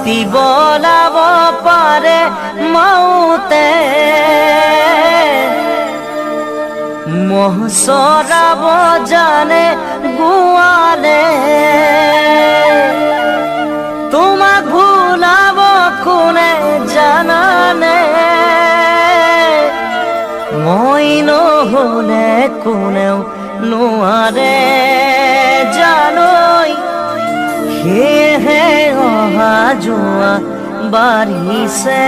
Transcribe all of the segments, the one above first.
হাতী বলাব পাৰে মাউতে মহ চৰাব জানে গোৱালে তোমাক ভুলাব কোনে জানানে মই নহ'লে কোনেও নোৱাৰে জানৈ সেয়েহে অহা যোৱা বাঢ়িছে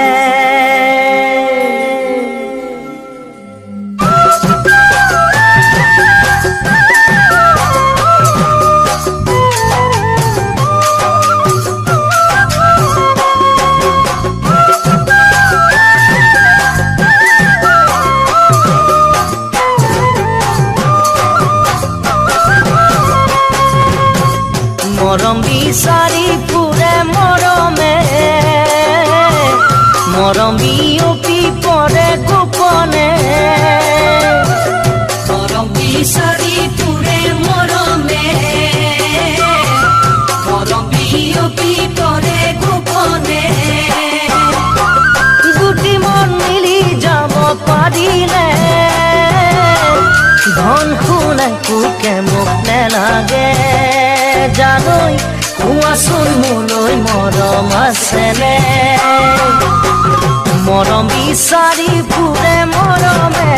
মৰম বিচাৰি ফুৰে মৰমে মৰম বিয়পি পৰে গোপনে মৰম বিচাৰি ফুৰে মৰমে মৰম বিয়পি পৰে গোপনে গুটি মন মিলি যাব পাৰিলে ধন শুনাই পোকে মোক নেলাগে জানৈ কোৱাচোন মোলৈ মৰম আছেনে মৰম বিচাৰি ফুৰে মৰমে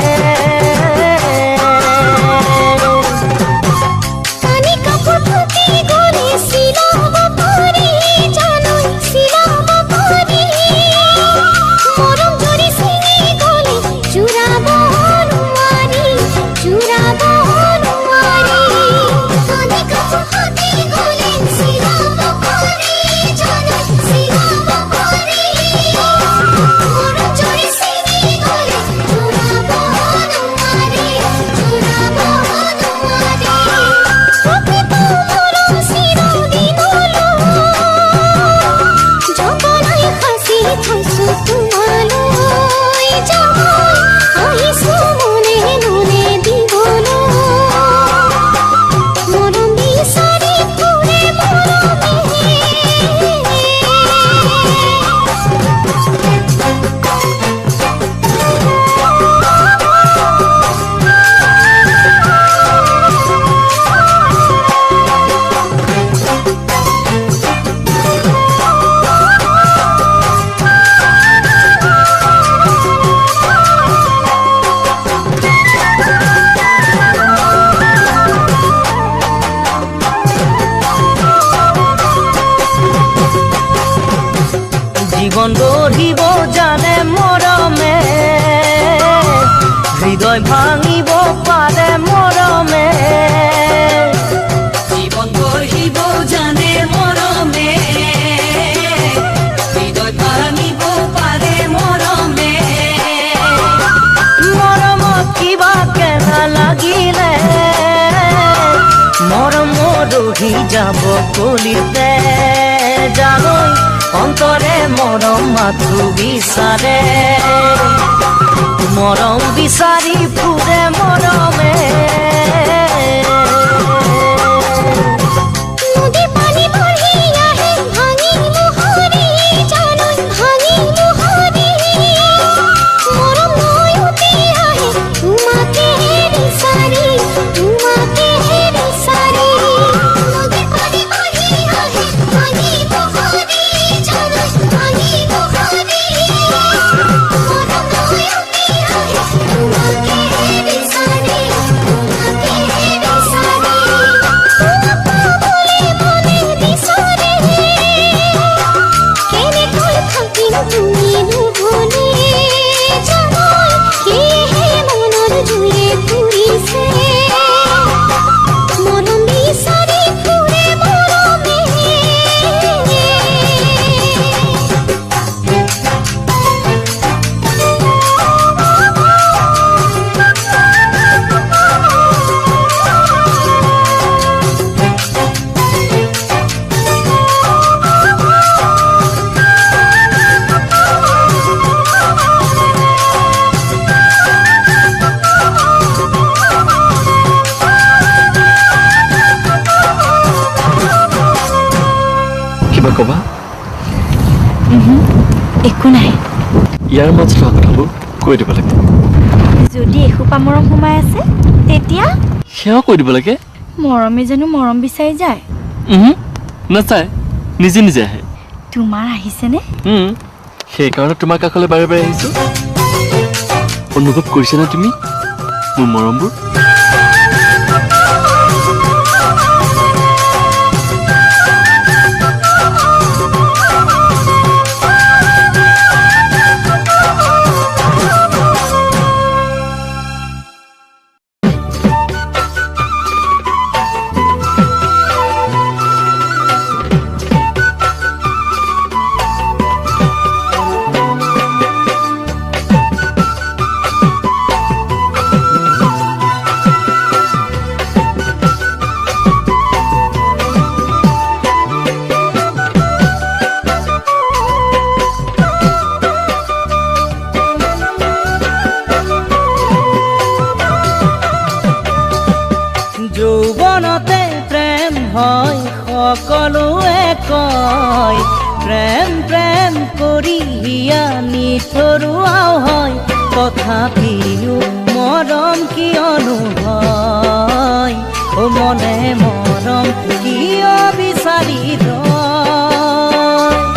কানি কাপোৰ ফুটি গ'লে চিলাব পাৰি জানৈ চিলাব পাৰি মৰম জৰি ছিঙি গ'লে চুৰাব নোৱাৰি চুৰাব নোৱাৰি কানি কাপোৰ ফুটি গ'লে চিলাব পাৰি জানৈ চিলাব পাৰি মৰম জৰি ছিঙি গ'লে চুৰাব নোৱাৰি চুৰাব নোৱাৰি প্ৰকৃত মৰম চিৰদিনলৈ জপনাই সাঁচি থৈছো তোমালৈ জানৈ আহিছো মনে মনে দিবলৈ মৰম বিচাৰি ফুৰে মৰমে জীৱন গঢ়িব জানে মৰমে হৃদয় ভাঙিব পাৰে মৰমে জীৱন গঢ়িব জানে মৰমে হৃদয় ভাঙিব পাৰে মৰমে মৰমত কিবা কেনা লাগিলে মৰম ৰহি যাব কলিতে জানৈ অন্তৰে মৰম মাথো বিচাৰে মৰম বিচাৰি ফুৰে মৰমে নদী পানী বাঢ়ি আহে ভাঙি মোহৰি জানৈ ভাঙি মোহৰি মৰম লৈ উঠি আহে তোমাকে বিচাৰি নদী পানী বাঢ়ি আহে ভাঙি মোহৰি জানৈ ভাঙি মোহৰি মৰম লৈ উঠি আহে তোমাকে বিচাৰি তুমি নুভুলে জানৈ সেয়েহে মনৰ জুয়ে ফুৰিছে মৰম বিচাৰি ফুৰে মৰমে কিবা ক'বা? একো নাই ইয়াৰ মাজত হোৱা কথাবোৰ কৈ দিব লাগে যদি এসোপা মৰম সোমাই আছে তেতিয়া সেয়াও কৈ দিব লাগে মৰমে জানো মৰম বিচাৰি যায় নাচাই নিজে নিজে আহে তোমাৰ আহিছেনে সেইকাৰণে তোমাৰ কাষলৈ বাৰে বাৰে আহিছো অনুভৱ কৰিছানে তুমি মোৰ মৰমবোৰ যৌৱনতে প্ৰেম হয় সকলোৱে কয় প্ৰেম প্ৰেম কৰি হিয়া নিথৰুৱাও হয় তথাপিও মৰম কিয়নো হয় ও মনে মৰম কিয় বিচাৰি ৰয়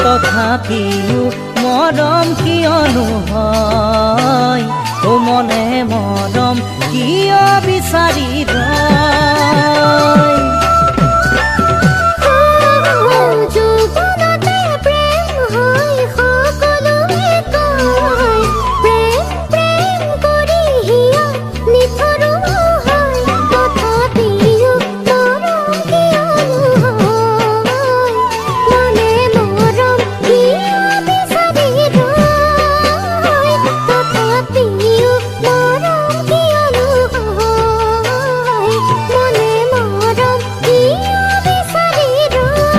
তথাপিও মৰম কিয়নো হয় ও মনে মৰম কিয় বিচাৰি ৰয় যৌৱনতে প্ৰেম হয় সকলোৱে কয় প্ৰেম প্ৰেম কৰি হিয়া নিথৰুৱা হয় তথাপিও মৰম কিয়নো হয় মনে মৰম কিয় বিচাৰি ৰয় তথাপিও মৰম কিয়নো হয় মনে মৰম কিয় বিচাৰি ৰয়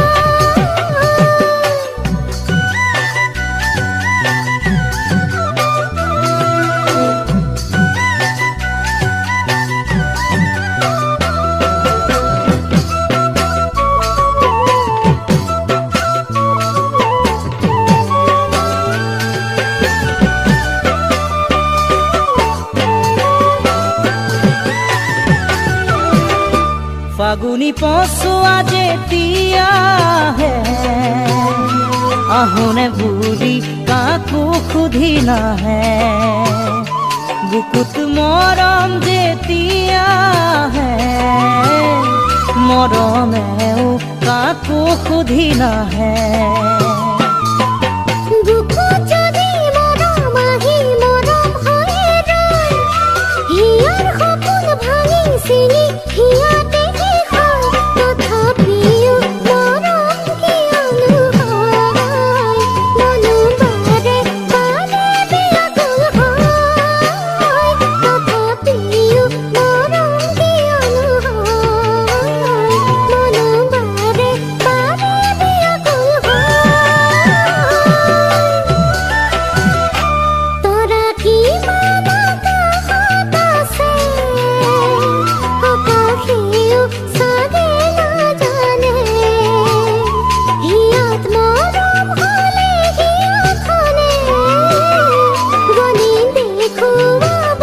ফাগুনি পচোৱা যেতিয়া আহে আহোনে বুঢ়ী কাকো সুধি নাহে বুকুত মৰম যেতিয়া আহে মৰমেও কাকো সুধি নাহে বুকু যদি মৰম আহি মৰম হৈ ৰয় হিয়াৰ সপোন ভাঙি চিঙি হিয়াতে শেষ হয় তথাপিও মৰম কিয়নো হয় মনো বাৰে বাৰে বিয়াকুল হয় তথাপিও মৰম কিয়নো হয় মনো বাৰে বাৰে বিয়াকুল হয় তৰা কিমান আকাশত আছে আকাশেও চাগে নাজানে হিয়াত মৰম হলে হিয়াখনে গণি দেখুৱাব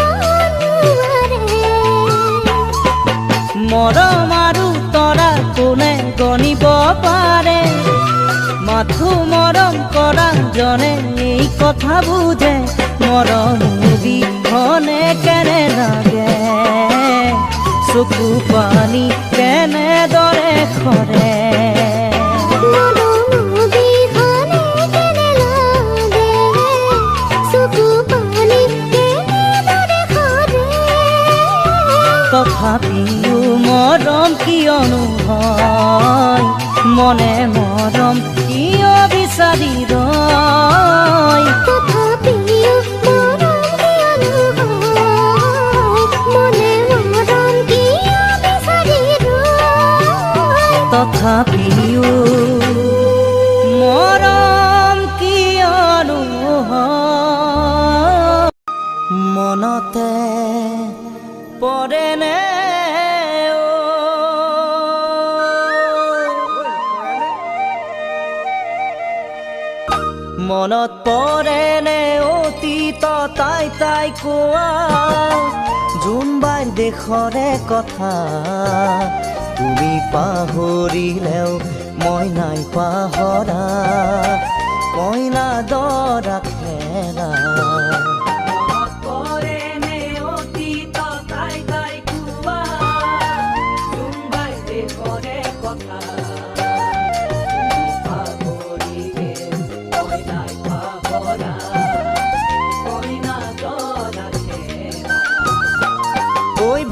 নোৱাৰে মৰম আৰু তৰা কোনে গণিব পাৰে মাথো মৰম কৰা জনে এই কথা বুজে মৰম বিহনে কেনে লাগে চকু পানী কেনেদৰে সৰে মৰম বিহনে কেনে লাগে চকু পানী কেনেদৰে সৰে তথাপিও মৰম কিয়নো হয় মনে মৰম কিয় বিচাৰি ৰয় তথাপিও মৰম কিয়নো হয় মনে মৰম কিয় বিচাৰি ৰয় তথাপিও মৰম কিয়নো হয় মনতে পৰেনে মনত পৰে নে অতীত তাই তাই কোৱা জোনবাইৰ দেশৰে কথা তুমি পাহৰিলেও মই নাই পাহৰা কইনা দৰা খেৰা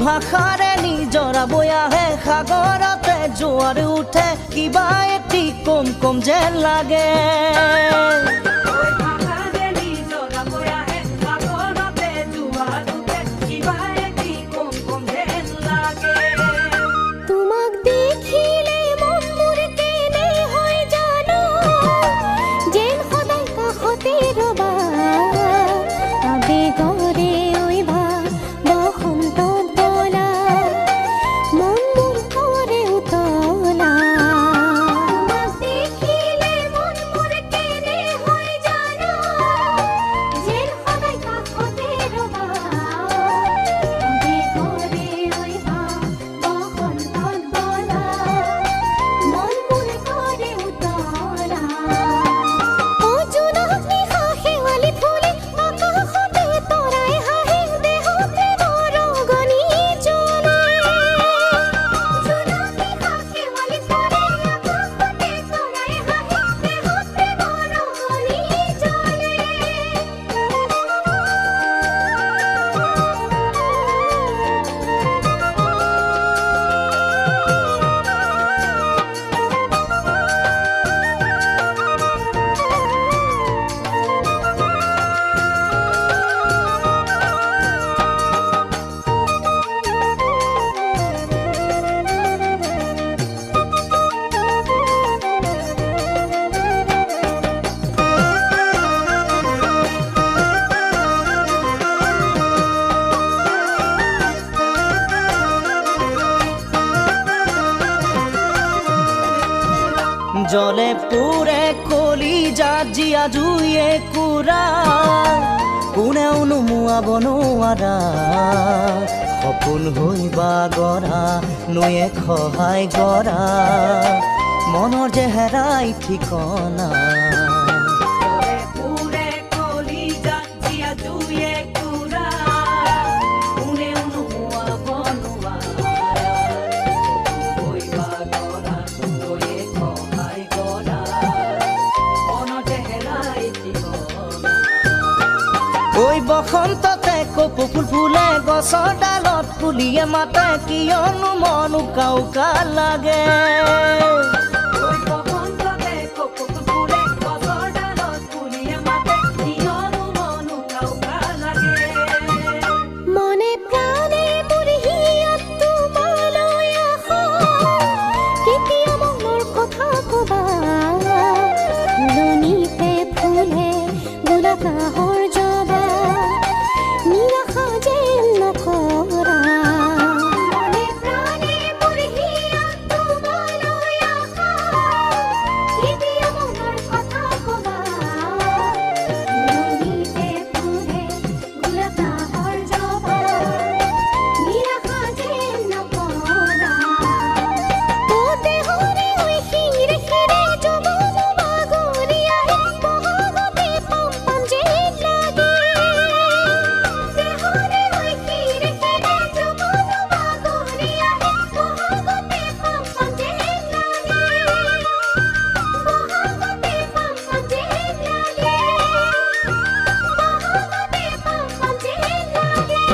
ভাষাৰে নিজৰা বৈ আহে সাগৰতে জোৱাৰ উঠে কিবা এটি কম কম যেন লাগে তোমাক দেখিলে মন মোৰ কেনে হয় জানো যেন সদায় কাষতে ৰবা আবেগৰে ঐবা বসন্তত বলা মন মোৰ কৰে উতলা তোমাক দেখিলে মন মোৰ কেনে হয় জানো যেন সদায় কাষতে ৰবা আবেগৰে ঐবা বসন্তত বলা মন মোৰ কৰে উতলা ও জোনাক নিশা শেৱালি ফুলে আকাশতে তৰাই হাঁহে দেহতে বৰঙণি জ্বলে জোনাক নিশা শেৱালি ফুলে আকাশতে তৰাই হাঁহে দেহতে বৰঙণি জ্বলে জলে পুৰে কলিজাত জীয়া জুয়ে কুৰা কোনেও নুমুৱাব নোৱাৰা সপোন হৈ বাগৰা নৈয়ে সহায় কৰা মনৰ যে হেৰাই ঠিকনা ঐ বসন্ততে কপৌ ফুল ফুলে গছৰ ডালত কুলিয়ে মাতে কিয়নো মন উকা উকা লাগে মনে প্ৰাণে মোৰ হিয়াত তোমালৈ আশা কেতিয়া মনৰ কথা কবা ফুলনিতে ফুলে গোলাকাহৰ জবা নিৰাশা যেন নকৰা মনে প্ৰাণে মোৰ হিয়াত তোমালৈ আশা কেতিয়া মনৰ কথা কবা ফুলনিতে ফুলে গোলাকাহৰ জবা নিৰাশা যেন নকৰা ও দেহৰে ঐ শিৰে শিৰে যমন বাগৰি আহে বহাগতে পাম পাম যেন লাগে দেহৰে ঐ শিৰে শিৰে যমন বাগৰি আহে বহাগতে পাম পাম যেন লাগে বহাগতে পাম পাম যেন লাগে বহাগতে পাম পাম যেন লাগে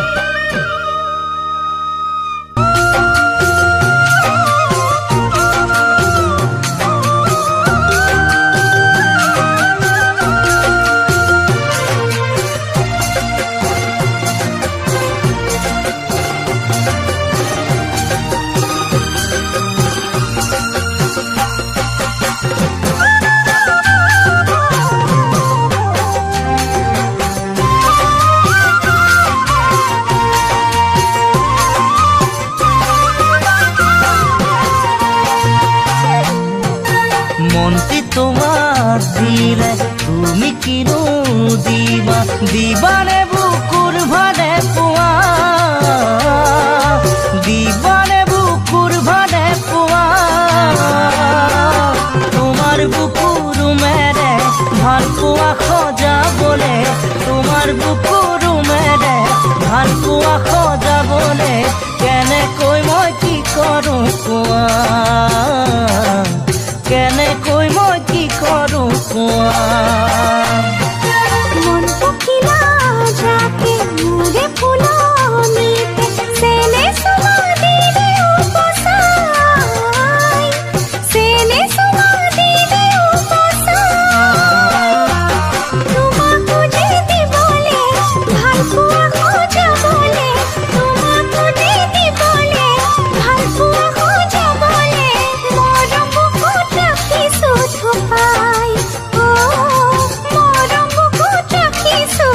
মনটি তোমাৰ দিলে তুমি কিনো দিবা দিবানে বুকুৰ ভাড়ে পোৱা দিবানে বুকুৰ ভাড়ে পোৱা তোমাৰ বুকুৰ মেৰে ভাল পোৱা সজাবলে তোমাৰ বুকুৰ মেৰে ভাল পোৱা সজাবলে কেনেকৈ মই কি কৰো কোৱা কেনেকৈ মই কি কৰো কোৱা মন পখিলা যাকে মোরে ফুলনিতে সেনে সুমা দিলে উপসাই সেনে সুমা দিলে উপসাই তোমাকো যে দিবলে ভাল পোৱা খোজাবলে তোমাকো যে দিবলে ভাল পোৱা খোজাবলে মৰম বুকুত ৰাখিছো থোপাই মৰম বুকুত ৰাখিছো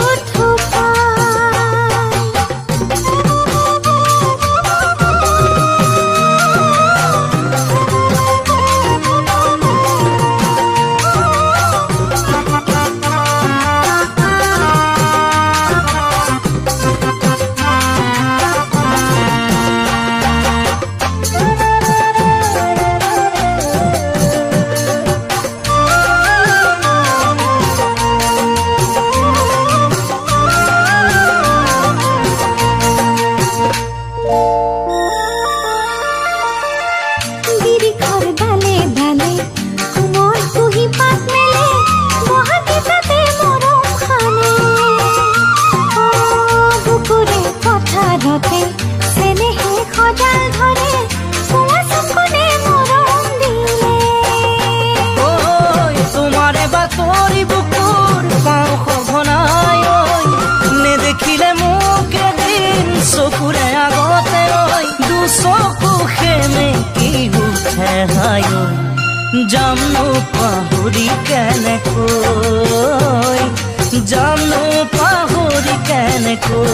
বিৰিখৰ ডালে ডালে কোমল কুহি পাত মেলে বহাগী তাতে মৰম খানে বুকুৰে পথাৰতে চেনেহে সজাল ধৰে কোৱা চকুনে মৰম দিলে ঐ তোমাৰে বাতৰি বুকুৰ পাওঁ সঘনাই ঐ নেদেখিলে মোক এদিন চকুৰে আগতে ঐ দুচকু সেমেকি উঠে হাই ঐ জানো পাহৰি কেনেকৈ জানো পাহৰি কেনেকৈ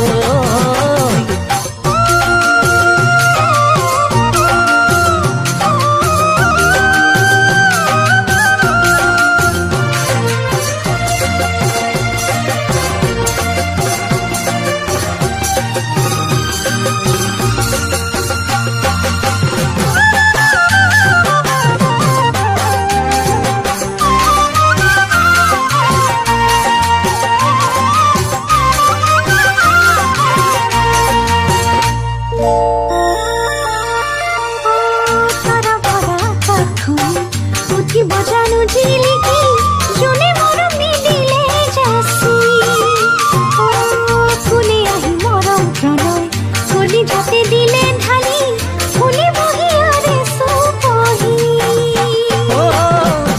তাৰা ভৰা তখন উঠিব জানো জিলিকি জোনে মৰম নিদিলে যাচি ফুলে আহি মৰম প্ৰণয় ফুলি যাতে দিলে ঢালি ফুলি বহি আৰে চুপহি ও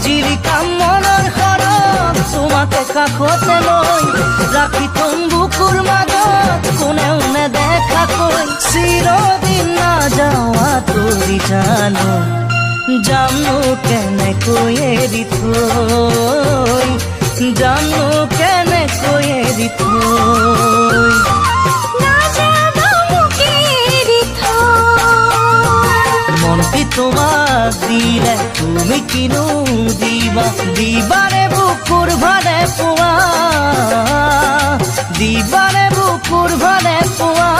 জিলিকা মনৰ সৰগ তোমাকে কাষতে লৈ ৰাখি থম বুকুৰ মাজত কোনেও নেদেখাকৈ চিৰদিন নাযাৱা তুলি জানো জানো কেনেকৈ এৰি থৈ জানো কেনেকৈ এৰি থৈ নাযাবা মোকে এৰি থৈ মনটি তোমাক দিলে তুমি কিনো দিবা দিবানে বুকুৰ ভাড়ে পোৱা দিবানে বুকুৰ ভাড়ে পোৱা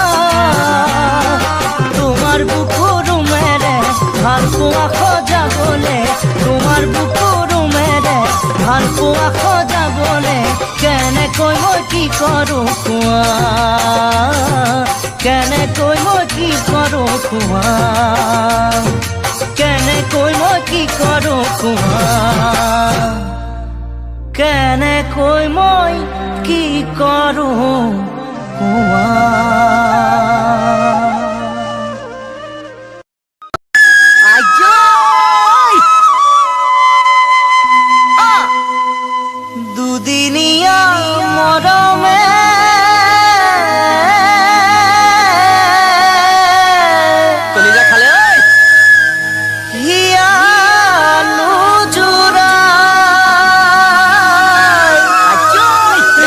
তোমাৰ বুকুৰ মেৰে ভাল পোৱা সজাবলে তোমাৰ বুকুৰ মেৰে ভাল পোৱা সজাবলে কেনেকৈ মই কি কৰো কোৱা কেনেকৈ মই কি কৰো কোৱা কেনেকৈ মই কি কৰো কোৱা কেনেকৈ মই কি কৰো কোৱা দুদিনীয়া মৰমে কলিজা খালে ঐ হিয়ানো জোৰা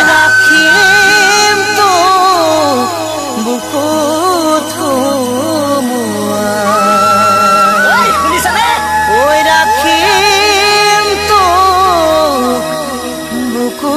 ৰাখিম তো বুকুত সোমোৱাই শুনিছানে ঐ ৰাখিম তো বুকুত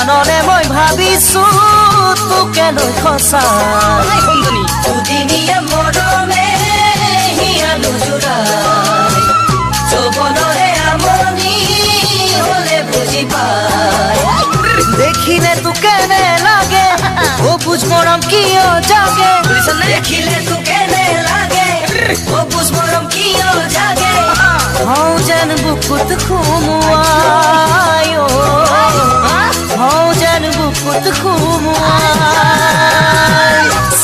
জাননে মই ভাবিছো তোকে লৈ সঁচাই দুদিনীয়া মৰমে হিয়ানো জোৰাই যৌৱনৰে আমনি হলে বুজি পায় দেখিলে তো কেনে লাগে ও বুঝ মৰম কিয় জাগে দেখিলে তো কেনে লাগে ও বুঝ মৰম কিয় জাগে হও যেন বুকুত খুমুৱাই হও যেন বুকুত খুমুৱাই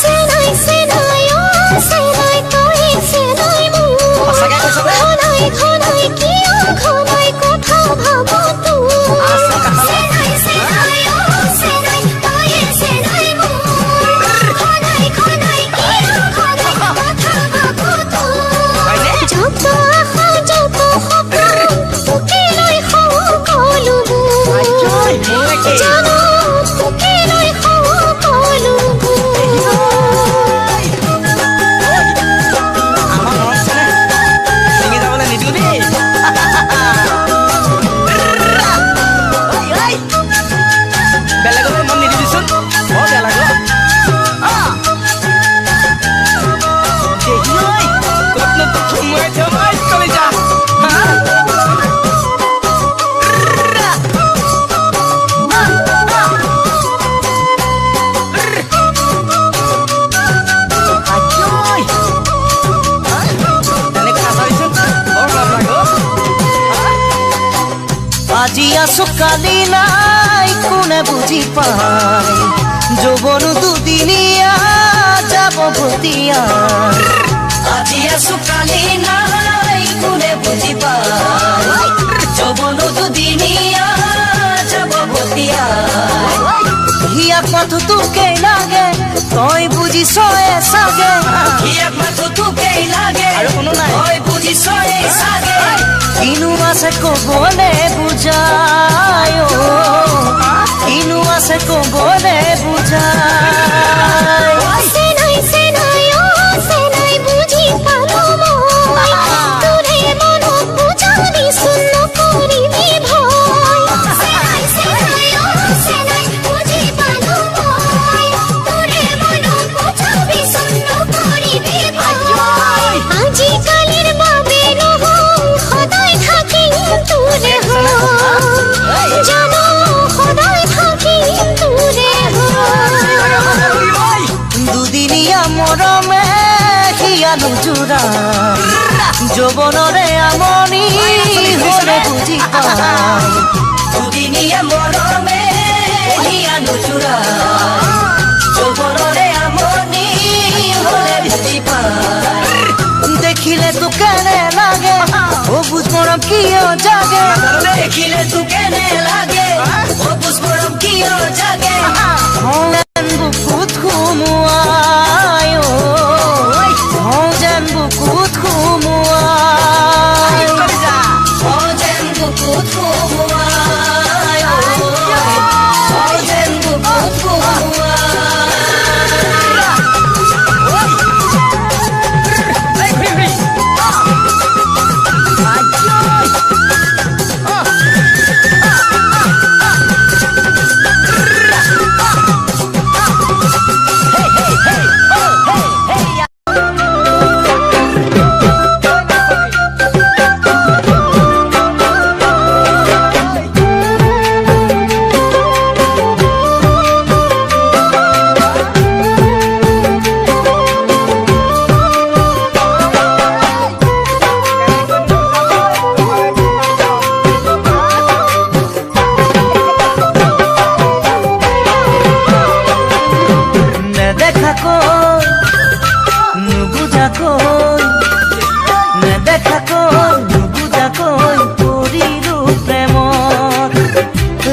চেনাই চেনাই অ চেনাই তই চেনাই মোৰ ঘনাই ঘনাই কিয় ঘনাই কথা ভাব চেনাই চেনাই অ চেনাই তই চেনাই মোৰ ঘনাই ঘনাই কিয় ঘনাই কথা ভাব যত আশা যত সপোন তোকে লৈ সকলোবোৰ জানো তোকে লৈ বেলেগলৈ মন নিদিবিচোন বৰ বেয়া লাগে ক'তনো তোক সোমোৱাই থৈ মই চলি যাম আজি আছো কালি নাই কোনে বুজি পায় যৌৱন দুদিনীয়া যাব ভতিয়া আজি আছো কালি নাই কোনে বুজি পায় যৌৱন দুদিনীয়া যাব ভতিয়া হিয়াক মাথো তোকেই লাগে তই বুজিছয়ে চাগে হিয়াক মাথো তোকেই লাগে তই বুজিছয়ে চাগে কিনো আছে কবলে বুজাই কিনো আছে কবলে বুজাই চেনাই চেনাই অ চেনাই বুজি পালো মই তোৰে মনত বুজাবিচোন নকৰিবি ভয় চেনাই চেনাই অ চেনাই বুজি পালো মই তোৰে মনত বুজাবিচোন নকৰিবি ভয় আজিকালিৰ বাবে নহয় সদায় থাকিম তোৰে হয় জানো সদায় থাকিম তোৰে হয় দুদিনীয়া মৰমে হিয়ানো জোৰা যৌৱনৰে আমনি হলে বুজি পায় দুদিনীয়া মৰমে হিয়ানো জোৰা যৌৱনৰে আমনি হলে বুজি পায় দেখিলে তো কেনে লাগে ও বুঝ মৰম কিয় জাগে দেখিলে তো কেনে লাগে ও বুঝ মৰম কিয় জাগে যেন বুকুত খুমুৱাই যেন বুকুত খুমুৱাই যেন বুকুত খুমুৱাই যেন বুকুত খুমুৱাই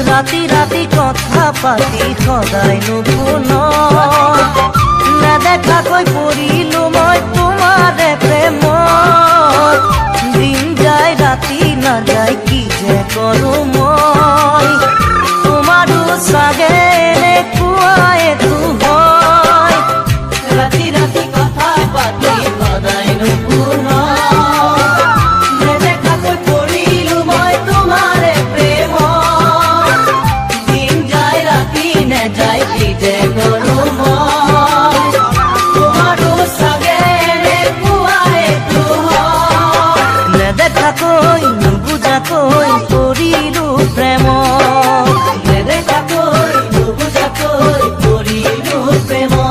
ৰাতি ৰাতি কথা পাতি সদায় নুশুন নেদেখাকৈ পৰিলো মই তোমাৰে প্ৰেমত দিন যায় ৰাতি নাযায় কি যে কৰো মই তোমাৰো চাগে এনেকুৱাই তো হয় ৰাতি ৰাতি কথা পাতি সদায় নুশুন নেদেখাকৈ পৰিলো মই তোমাৰে প্ৰেমত দিন যায় পিনে যাই কি যে কৰো মই তোমাৰো চাগে নেপুৱাইতো নেদেখাকৈ নুবুজাকৈ পৰিলো প্ৰেমত নেদেখাকৈ নুবুজাকৈ পৰিলো প্ৰেমত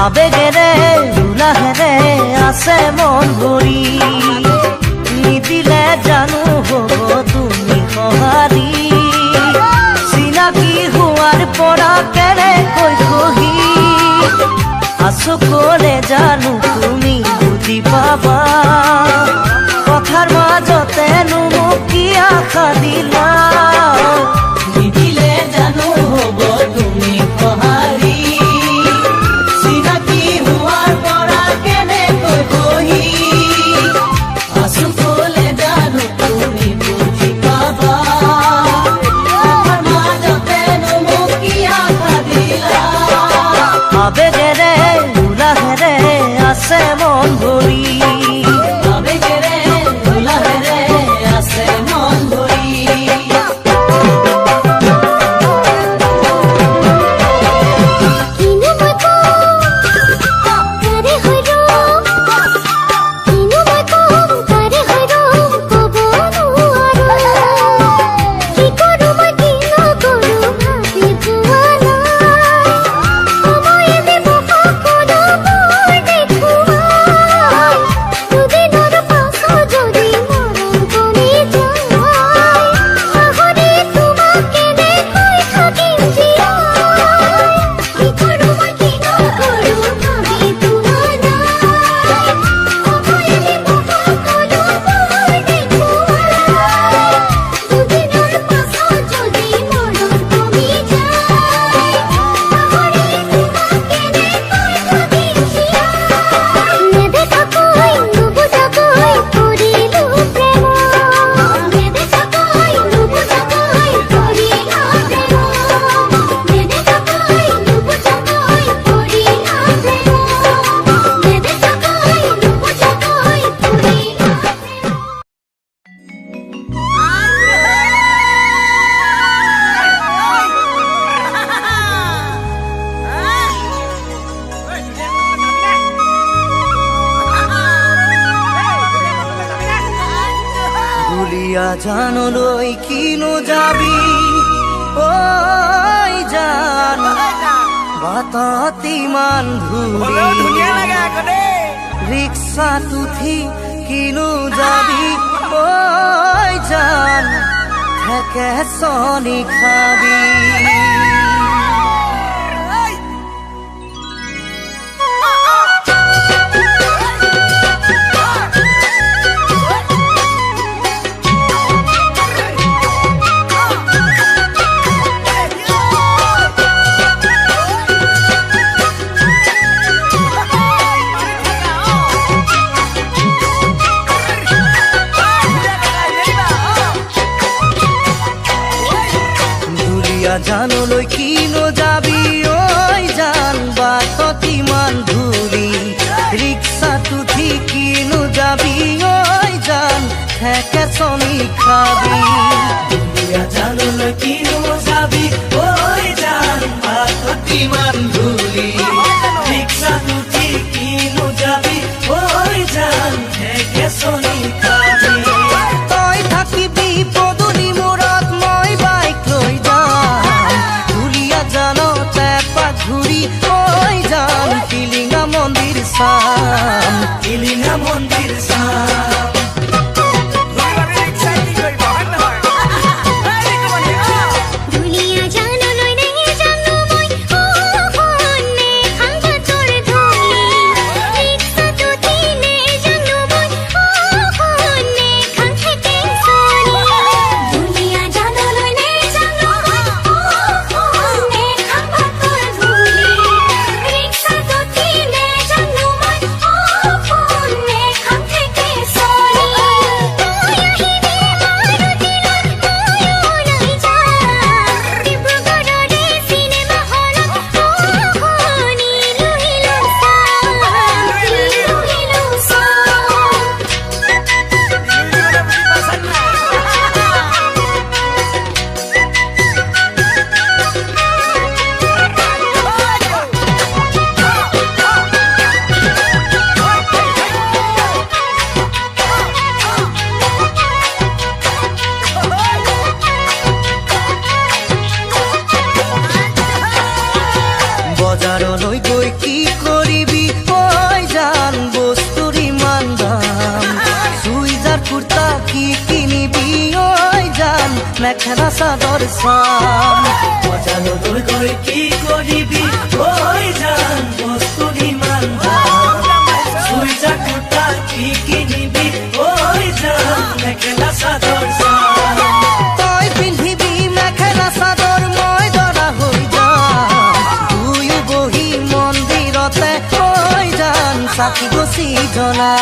আবেগেৰে উলাহেৰে আছে মন ভৰি নিদিলে জানো হ'ব তুমি সঁহাৰি চিনাকি হোৱাৰ পৰা কেনেকৈ কহি আছো ক'লে জানো তুমি বুজি পাবা কথাৰ মাজতেনো মোক কি আশা দিলা নিদিলে জানো হ'ব তুমি সঁহাৰি আবেগেৰে উলাহেৰে আছে মন ভৰি আবেগেৰে উলাহেৰে আছে মন ভৰি জানলৈ কিনো যাবি ঐ জান বাটত ইমান ধূলি ৰিক্সাত উঠি কিনো যাবি ঐ জান থেকে চনি খাবি ধুলীয়া জানলৈ কিনো যাবি ঐ জান বাটত ইমান ধূলি ৰিক্সাত উঠি কিনো যাবি ঐ জান ঠেকে চনি খাবি ধুলীয়া জানলৈ কিনো যাবি ঐ জান বাটত ইমান ধূলি ৰিক্সাত উঠি কিনো যাবি ঐ জান ঠেকে চনি খাবি তই থাকিবি পদূলি মূৰত মই বাইক লৈ যাম ধুলীয়া জানতে এপাক ঘূৰি ঐ যাম টিলিঙা মন্দিৰ চাম টিলিঙা মন্দিৰ চাম ধুলীয়া জানলৈ নেহে জানো মই নে খাংঘাটৰ ধূলি ৰিক্সাত উঠিলে জানো মই নে খাং থাকে চলি ধুলীয়া জানলৈ নেহে জানো মই নে খাংঘাটৰ ধূলি ৰিক্সাত উঠিলে জানো মই নে খাং থাকে চলি তই আহিবি মাৰুতিলৈ ময়ো লৈ যাম ডিব্ৰুগড়ৰে চিনেমা হলত নীলো হিলো বজাৰলৈ গৈ কি কৰিবি ঐ জান বস্তুৰ ইমান দাম চুইজাৰ কুৰ্তা কি কিনিবি ঐ জান মেখেলা চাদৰ চাম বজাৰলৈ গৈ কি কৰিবি ঐ জান বস্তুৰ ইমান দাম চুইজাৰ কুৰ্তা কি কিনিবি ঐ জান মেখেলা চাদৰ চাম তই পিন্ধিবি মেখেলা চাদৰ মই দৰা হৈ যাম দুয়ো বহি মন্দিৰতে ঐ জান চাকি গছি জ্বলা